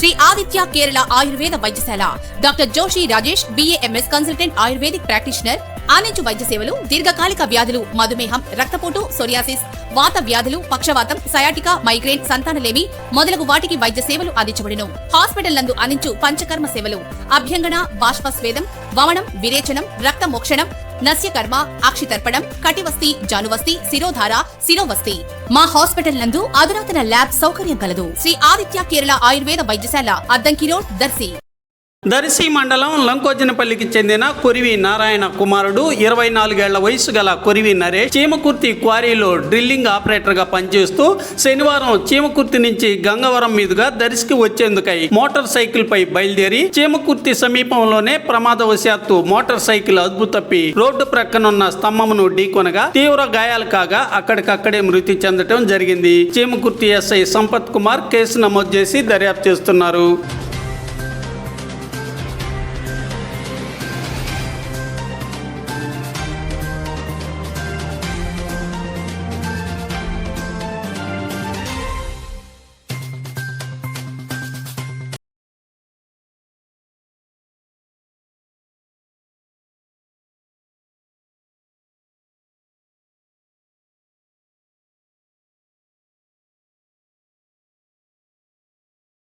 శ్రీ ఆదిత్య కేరళ ఆయుర్వేద వైద్యశాల doctor Joshi Rajesh BAMS consultant ayurvedic practitioner అందించు వైద్య సేవలు దీర్ఘకాలిక వ్యాధులు, మధుమేహం, రక్తపోటు, సోరియాసిస్, వాత వ్యాధులు, పక్షవాతం, సయాటికా, మైగ్రేన్, సంతానలేమి మొదలగు వాటికి వైద్య సేవలు అందించబడును. హాస్పిటల్ నందు అందించు పంచకర్మ సేవలు అభ్యంగన, బాష్పస్వేదం, వమనం, విరేచనం, రక్త మోక్షణం, నస్యకర్మ, అక్షితర్పణం, కటివస్తి, జానువస్తి, శిరోధార, శిరోవస్తి. మా హాస్పిటల్ నందు అధునాతన ల్యాబ్ సౌకర్యం కలదు. శ్రీ ఆదిత్య కేరళ ఆయుర్వేద వైద్యశాల, అద్దంకి రోడ్, దర్శి. దర్శి మండలం లంకోజనపల్లికి చెందిన కొరివి నారాయణ కుమారుడు 24 ఏళ్ల వయసు గల కొరివి నరేష్ చీమకుర్తి క్వారీలో డ్రిల్లింగ్ ఆపరేటర్ గా పనిచేస్తూ శనివారం చీమకుర్తి నుంచి గంగవరం మీదుగా దర్శికి వచ్చేందుకై మోటార్ సైకిల్ పై బయలుదేరి చీమకుర్తి సమీపంలోనే ప్రమాదవశాత్తు మోటార్ సైకిల్ అదుపు తప్పి రోడ్డు ప్రక్కనున్న స్తంభమును ఢీకొనగా తీవ్ర గాయాలు కాగా అక్కడికక్కడే మృతి చెందటం జరిగింది. చీమకుర్తి SI సంపత్ కుమార్ కేసు నమోదు చేసి దర్యాప్తు చేస్తున్నారు.